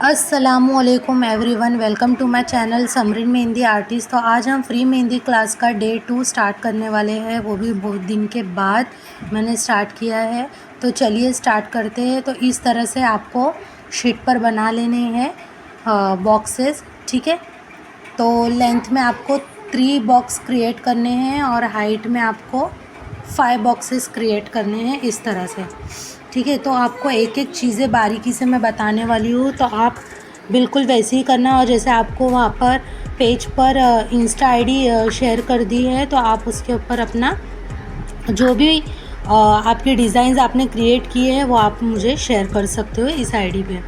अस्सलामुअलैकुम everyone, welcome to my channel Samreen mehndi artist. तो आज हम फ्री मेहंदी क्लास का डे 2 स्टार्ट करने वाले हैं, वो भी बहुत दिन के बाद मैंने स्टार्ट किया है। तो चलिए स्टार्ट करते हैं। तो इस तरह से आपको शीट पर बना लेने हैं बॉक्सेस, ठीक है। तो लेंथ में आपको 3 बॉक्स क्रिएट करने हैं और हाइट में आपको 5 बॉक्सेस क्रिएट करने हैं इस तरह से, ठीक है। तो आपको एक एक चीज़ें बारीकी से मैं बताने वाली हूँ, तो आप बिल्कुल वैसे ही करना। और जैसे आपको वहाँ पर पेज पर इंस्टा आईडी शेयर कर दी है, तो आप उसके ऊपर अपना जो भी आपके डिज़ाइंस आपने क्रिएट किए हैं वो आप मुझे शेयर कर सकते हो इस आईडी पे।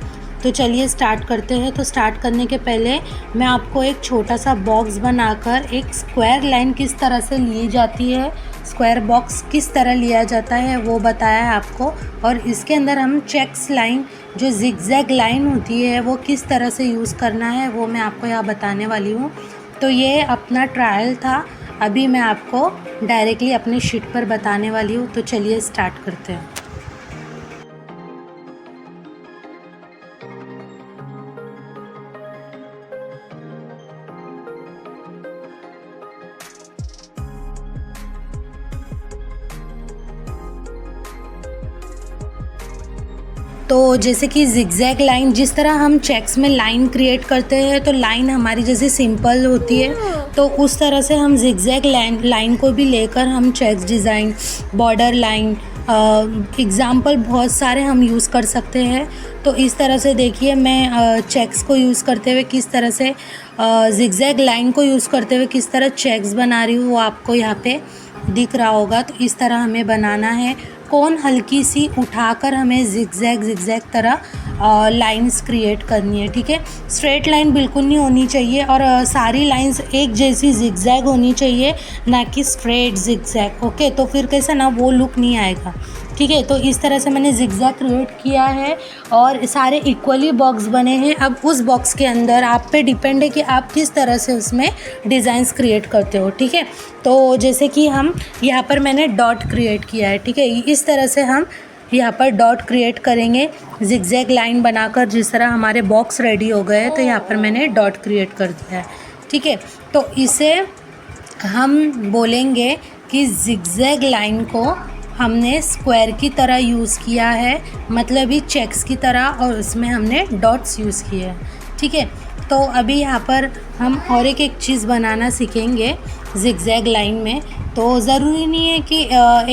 तो चलिए स्टार्ट करते हैं। तो स्टार्ट करने के पहले मैं आपको एक छोटा सा बॉक्स बनाकर एक स्क्वायर लाइन किस तरह से ली जाती है, स्क्वायर बॉक्स किस तरह लिया जाता है वो बताया है आपको। और इसके अंदर हम चेक्स लाइन, जो जिगजैग लाइन होती है, वो किस तरह से यूज़ करना है वो मैं आपको यहाँ बताने वाली हूँ। तो ये अपना ट्रायल था, अभी मैं आपको डायरेक्टली अपनी शीट पर बताने वाली हूँ। तो चलिए स्टार्ट करते हैं। तो जैसे कि जिगजैग लाइन, जिस तरह हम चेक्स में लाइन क्रिएट करते हैं, तो लाइन हमारी जैसे सिंपल होती है, तो उस तरह से हम जिगजैग लाइन को भी लेकर हम checks design, border line, example बहुत सारे हम यूज़ कर सकते हैं। तो इस तरह से देखिए, मैं चेक्स को यूज़ करते हुए किस तरह से, जिगजैग लाइन को यूज़ करते हुए किस तरह चेक्स बना रही हूँ, वो आपको यहाँ पे दिख रहा होगा। तो इस तरह हमें बनाना है। कौन हल्की सी उठाकर हमें जिगजैग तरह लाइंस क्रिएट करनी है, ठीक है। स्ट्रेट लाइन बिल्कुल नहीं होनी चाहिए और सारी लाइंस एक जैसी जिगजैग होनी चाहिए, ना कि स्ट्रेट जिगजैग। ओके, तो फिर कैसा ना वो लुक नहीं आएगा, ठीक है। तो इस तरह से मैंने जिगजैग क्रिएट किया है और सारे इक्वली बॉक्स बने हैं। अब उस बॉक्स के अंदर आप पे डिपेंड है कि आप किस तरह से उसमें डिज़ाइंस क्रिएट करते हो, ठीक है। तो जैसे कि हम यहाँ पर मैंने डॉट क्रिएट किया है, ठीक है। इस तरह से हम यहाँ पर डॉट क्रिएट करेंगे जिगजैग लाइन बनाकर। जिस तरह हमारे बॉक्स रेडी हो गए, तो यहाँ पर मैंने डॉट क्रिएट कर दिया है, ठीक है। तो इसे हम बोलेंगे कि जिगजैग लाइन को हमने स्क्वायर की तरह यूज़ किया है, मतलब ही चेक्स की तरह, और उसमें हमने डॉट्स यूज़ किए हैं, ठीक है। तो अभी यहाँ पर हम और एक चीज़ बनाना सीखेंगे जिगजैग लाइन में। तो ज़रूरी नहीं है कि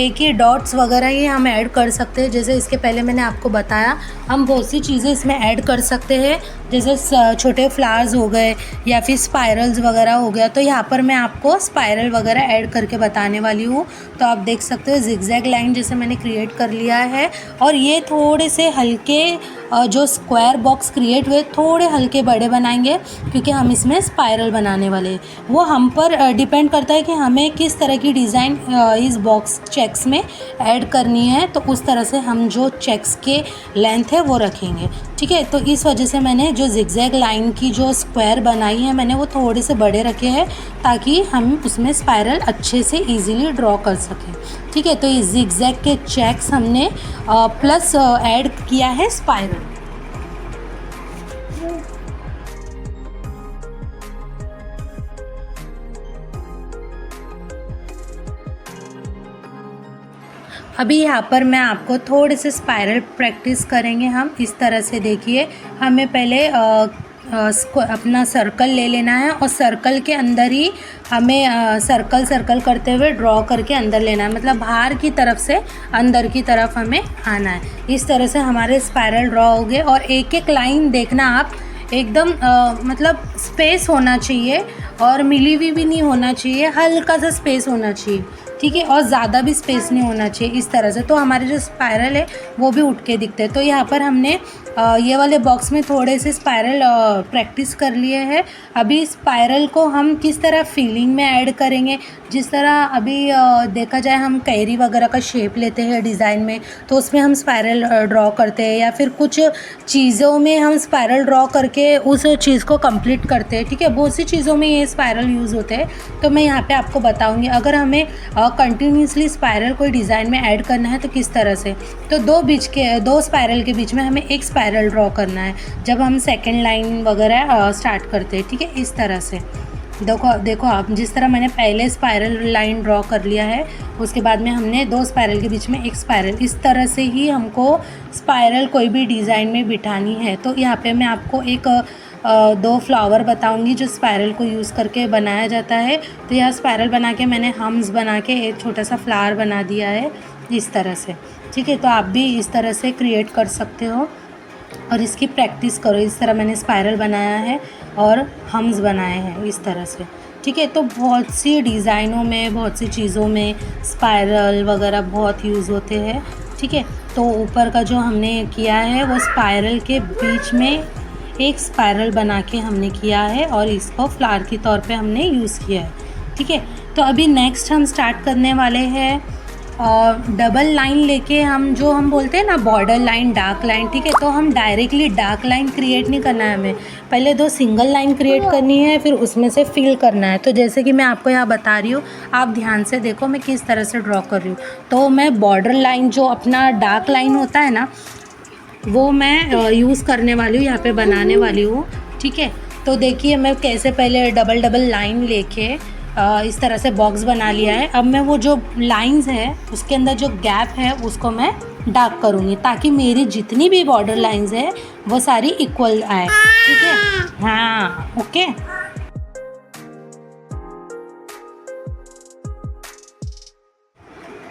एक ही डॉट्स वगैरह ही हम ऐड कर सकते हैं। जैसे इसके पहले मैंने आपको बताया, हम बहुत सी चीज़ें इसमें ऐड कर सकते हैं, जैसे छोटे फ्लावर्स हो गए या फिर स्पाइरल्स वगैरह हो गया। तो यहाँ पर मैं आपको स्पाइरल वगैरह ऐड करके बताने वाली हूँ। तो आप देख सकते हो जिगजैग लाइन जैसे मैंने क्रिएट कर लिया है, और ये थोड़े से हल्के जो स्क्वायर बॉक्स क्रिएट हुए, थोड़े हल्के बड़े बनाएंगे, क्योंकि हम इसमें स्पाइरल बनाने वाले हैं। वो हम पर डिपेंड करता है कि हमें किस तरह की डिज़ाइन इस बॉक्स चेक्स में ऐड करनी है। तो उस तरह से हम जो चेक्स के लेंथ है वो रखेंगे, ठीक है। तो इस वजह से मैंने जो जिगजैग लाइन की जो स्क्वायर बनाई है, मैंने वो थोड़े से बड़े रखे हैं, ताकि हम उसमें स्पाइरल अच्छे से इजीली ड्रॉ कर सकें, ठीक है। तो ये जिगजैग के चेक्स हमने प्लस ऐड किया है स्पाइरल। अभी यहाँ पर मैं आपको थोड़े से स्पाइरल प्रैक्टिस करेंगे हम। इस तरह से देखिए, हमें पहले अपना सर्कल ले लेना है, और सर्कल के अंदर ही हमें सर्कल करते हुए ड्रॉ करके अंदर लेना है, मतलब बाहर की तरफ से अंदर की तरफ हमें आना है। इस तरह से हमारे स्पाइरल ड्रॉ हो गए। और एक एक लाइन देखना आप, एकदम मतलब स्पेस होना चाहिए, और मिली हुई भी नहीं होना चाहिए, हल्का सा स्पेस होना चाहिए, ठीक है। और ज़्यादा भी स्पेस नहीं होना चाहिए, इस तरह से। तो हमारे जो स्पाइरल है वो भी उठ के दिखते हैं। तो यहाँ पर हमने ये वाले बॉक्स में थोड़े से स्पाइरल प्रैक्टिस कर लिए हैं। अभी स्पाइरल को हम किस तरह फीलिंग में ऐड करेंगे, जिस तरह अभी देखा जाए हम कैरी वगैरह का शेप लेते हैं डिज़ाइन में, तो उसमें हम स्पाइरल ड्रॉ करते हैं, या फिर कुछ चीज़ों में हम स्पाइरल ड्रॉ करके उस चीज़ को कंप्लीट करते हैं, ठीक है। बहुत सी चीज़ों में ये स्पाइरल यूज़ होते हैं। तो मैं यहाँ पे आपको बताऊँगी, अगर हमें कंटिन्यूसली स्पाइरल कोई डिज़ाइन में ऐड करना है तो किस तरह से। तो दो स्पाइरल के बीच में हमें एक स्पाइरल स्पायरल ड्रॉ करना है जब हम सेकंड लाइन वगैरह स्टार्ट करते हैं, ठीक है। इस तरह से देखो आप, जिस तरह मैंने पहले स्पायरल लाइन ड्रॉ कर लिया है, उसके बाद में हमने 2 स्पायरल के बीच में एक स्पायरल, इस तरह से ही हमको स्पायरल कोई भी डिज़ाइन में बिठानी है। तो यहाँ पे मैं आपको एक 2 फ्लावर बताऊंगी जो स्पायरल को यूज़ करके बनाया जाता है। तो यह स्पायरल बना के मैंने हम्स बना के एक छोटा सा फ्लावर बना दिया है इस तरह से, ठीक है। तो आप भी इस तरह से क्रिएट कर सकते हो और इसकी प्रैक्टिस करो। इस तरह मैंने स्पायरल बनाया है और हम्स बनाए हैं इस तरह से, ठीक है। तो बहुत सी डिज़ाइनों में, बहुत सी चीज़ों में स्पायरल वगैरह बहुत यूज़ होते हैं, ठीक है। तो ऊपर का जो हमने किया है वो स्पायरल के बीच में एक स्पायरल बना के हमने किया है और इसको फ्लावर के तौर पे हमने यूज़ किया है, ठीक है। तो अभी नेक्स्ट हम स्टार्ट करने वाले हैं डबल लाइन लेके, हम बोलते हैं ना बॉर्डर लाइन, डार्क लाइन, ठीक है। तो हम डायरेक्टली डार्क लाइन क्रिएट नहीं करना है हमें, पहले 2 सिंगल लाइन क्रिएट करनी है, फिर उसमें से फिल करना है। तो जैसे कि मैं आपको यहाँ बता रही हूँ, आप ध्यान से देखो मैं किस तरह से ड्रॉ कर रही हूँ। तो मैं बॉर्डर लाइन जो अपना डार्क लाइन होता है ना, वो मैं यूज़ करने वाली हूँ, यहाँ पे बनाने वाली हूँ, ठीक है। तो देखिए मैं कैसे पहले डबल लाइन लेके इस तरह से बॉक्स बना लिया है। अब मैं वो जो लाइंस है उसके अंदर जो गैप है उसको मैं डार्क करूँगी, ताकि मेरी जितनी भी बॉर्डर लाइंस है वो सारी इक्वल आए, ठीक है। हाँ, ओके।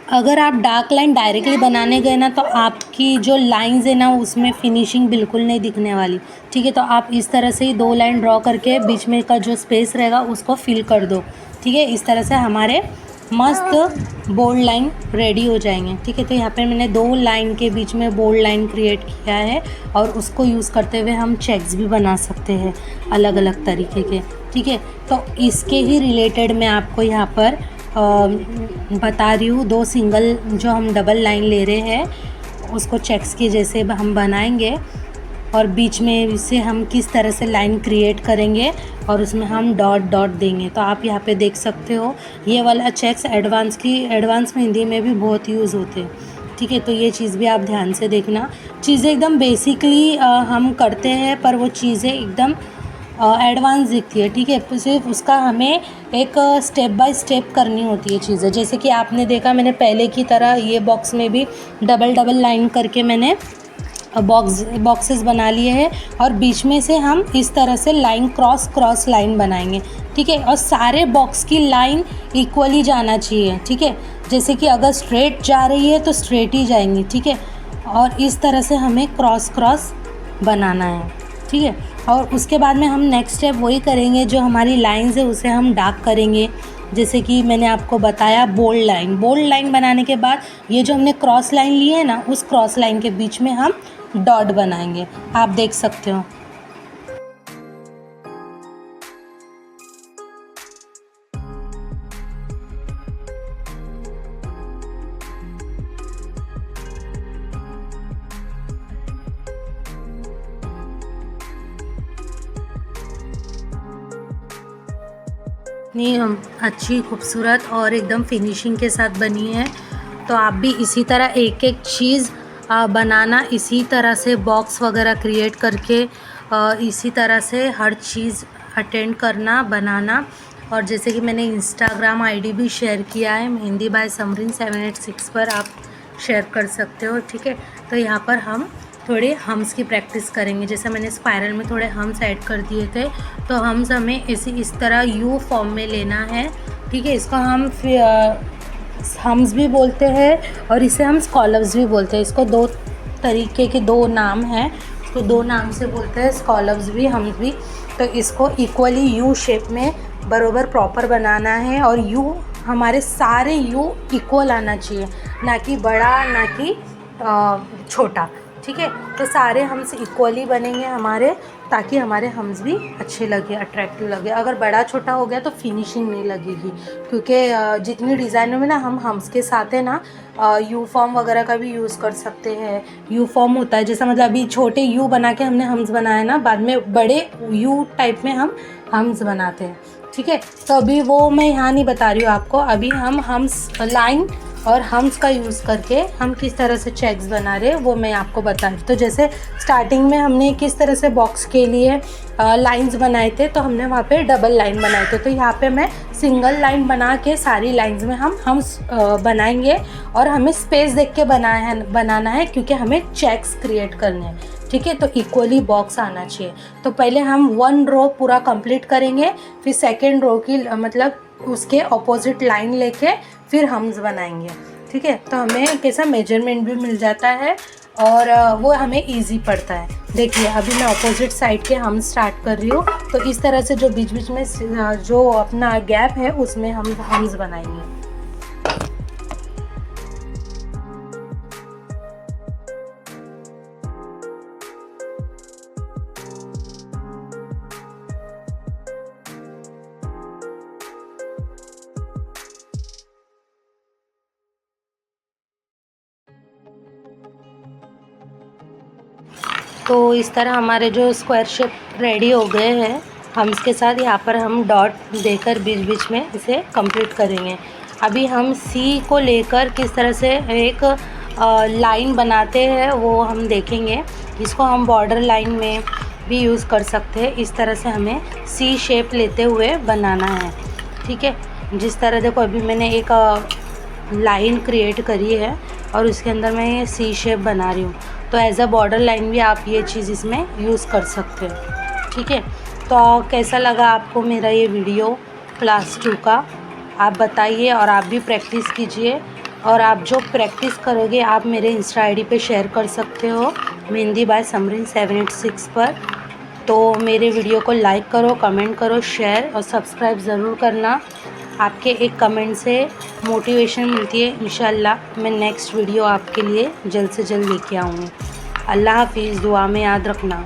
अगर आप डार्क लाइन डायरेक्टली बनाने गए ना, तो आपकी जो लाइंस है ना उसमें फिनिशिंग बिल्कुल नहीं दिखने वाली, ठीक है। तो आप इस तरह से ही 2 लाइन ड्रॉ करके बीच में का जो स्पेस रहेगा उसको फिल कर दो, ठीक है। इस तरह से हमारे मस्त बोल्ड लाइन रेडी हो जाएंगे, ठीक है। तो यहाँ पे मैंने 2 लाइन के बीच में बोल्ड लाइन क्रिएट किया है और उसको यूज़ करते हुए हम चेक्स भी बना सकते हैं अलग अलग तरीके के, ठीक है। तो इसके ही रिलेटेड मैं आपको यहाँ पर बता रही हूँ। 2 सिंगल जो हम डबल लाइन ले रहे हैं उसको चेक्स के जैसे हम बनाएंगे और बीच में से हम किस तरह से लाइन क्रिएट करेंगे और उसमें हम डॉट देंगे। तो आप यहाँ पे देख सकते हो, ये वाला चेक्स एडवांस में हिंदी में भी बहुत यूज़ होते हैं, ठीक है। तो ये चीज़ भी आप ध्यान से देखना। चीज़ें एकदम बेसिकली हम करते हैं, पर वो चीज़ें एकदम एडवांस दिखती है, ठीक है। सिर्फ उसका हमें एक स्टेप बाय स्टेप करनी होती है चीज़ें। जैसे कि आपने देखा मैंने पहले की तरह ये बॉक्स में भी डबल लाइन करके मैंने बॉक्सेस बना लिए हैं और बीच में से हम इस तरह से लाइन क्रॉस लाइन बनाएंगे, ठीक है। और सारे बॉक्स की लाइन इक्वली जाना चाहिए, ठीक है। जैसे कि अगर स्ट्रेट जा रही है तो स्ट्रेट ही जाएंगी, ठीक है। और इस तरह से हमें क्रॉस बनाना है, ठीक है। और उसके बाद में हम नेक्स्ट स्टेप वही करेंगे, जो हमारी लाइंस है उसे हम डार्क करेंगे। जैसे कि मैंने आपको बताया बोल्ड लाइन बनाने के बाद ये जो हमने क्रॉस लाइन ली है ना, उस क्रॉस लाइन के बीच में हम डॉट बनाएंगे, आप देख सकते हो। इतनी अच्छी खूबसूरत और एकदम फिनिशिंग के साथ बनी है। तो आप भी इसी तरह एक एक चीज़ बनाना, इसी तरह से बॉक्स वगैरह क्रिएट करके इसी तरह से हर चीज़ अटेंड करना, बनाना। और जैसे कि मैंने इंस्टाग्राम आईडी भी शेयर किया है, मेहंदी बाय समरीन 786 पर आप शेयर कर सकते हो, ठीक है। तो यहाँ पर हम थोड़े हम्स की प्रैक्टिस करेंगे। जैसे मैंने स्पायरल में थोड़े हम्स ऐड कर दिए थे, तो हम्स हमें इस तरह यू फॉर्म में लेना है, ठीक है। इसको हम हम्स भी बोलते हैं और इसे हम स्कॉलप्स भी बोलते हैं। इसको 2 तरीके के 2 नाम हैं, इसको 2 नाम से बोलते हैं, स्कॉलप्स भी, हम्स भी। तो इसको इक्वली यू शेप में बराबर प्रॉपर बनाना है और यू, हमारे सारे यू इक्वल आना चाहिए, ना कि बड़ा ना कि छोटा, ठीक है। तो सारे हम्स इक्वली बनेंगे हमारे, ताकि हमारे हम्स भी अच्छे लगे, अट्रैक्टिव लगे। अगर बड़ा छोटा हो गया तो फिनिशिंग नहीं लगेगी, क्योंकि जितनी डिज़ाइनों में ना हम हम्स के साथ है ना यू फॉर्म वगैरह का भी यूज़ कर सकते हैं। यू फॉर्म होता है, जैसा मतलब अभी छोटे यू बना के हमने हम्स बनाया ना, बाद में बड़े यू टाइप में हम हम्स बनाते हैं, ठीक है। तो अभी वो मैं यहाँ नहीं बता रही हूँ आपको। अभी हम हम्स लाइन और हम्स का यूज़ करके हम किस तरह से चेक्स बना रहे हैं वो मैं आपको बता रही हूँ। तो जैसे स्टार्टिंग में हमने किस तरह से बॉक्स के लिए लाइंस बनाए थे, तो हमने वहाँ पे डबल लाइन बनाए थे। तो यहाँ पे मैं सिंगल लाइन बना के सारी लाइंस में हम हम्स बनाएंगे और हमें स्पेस देख के बनाना है क्योंकि हमें चेक्स क्रिएट करने हैं, ठीक है। तो इक्वली बॉक्स आना चाहिए। तो पहले हम 1 रो पूरा कंप्लीट करेंगे, फिर सेकेंड रो की मतलब उसके ऑपोजिट लाइन लेके फिर हम्स बनाएंगे, ठीक है। तो हमें कैसा मेजरमेंट भी मिल जाता है और वो हमें इजी पड़ता है। देखिए अभी मैं ऑपोजिट साइड के हम स्टार्ट कर रही हूँ। तो इस तरह से जो बीच बीच में जो अपना गैप है उसमें हम हम्स बनाएंगे। तो इस तरह हमारे जो स्क्वायर शेप रेडी हो गए हैं हम्स के साथ। यहाँ पर हम डॉट देकर बीच बीच में इसे कंप्लीट करेंगे। अभी हम सी को लेकर किस तरह से एक लाइन बनाते हैं वो हम देखेंगे। इसको हम बॉर्डर लाइन में भी यूज़ कर सकते हैं। इस तरह से हमें सी शेप लेते हुए बनाना है, ठीक है। जिस तरह देखो अभी मैंने एक लाइन क्रिएट करी है और उसके अंदर मैं ये सी शेप बना रही हूँ। तो एज अ बॉर्डर लाइन भी आप ये चीज़ इसमें यूज़ कर सकते हो, ठीक है। तो कैसा लगा आपको मेरा ये वीडियो क्लास 2 का, आप बताइए और आप भी प्रैक्टिस कीजिए। और आप जो प्रैक्टिस करोगे आप मेरे इंस्टा आईडी पे शेयर कर सकते हो, मेहंदी बाय समरीन 786 पर। तो मेरे वीडियो को लाइक करो, कमेंट करो, शेयर और सब्सक्राइब ज़रूर करना। आपके एक कमेंट से मोटिवेशन मिलती है। इंशाल्लाह मैं नेक्स्ट वीडियो आपके लिए जल्द से जल्द लेके आऊँगी। अल्लाह हाफिज़, दुआ में याद रखना।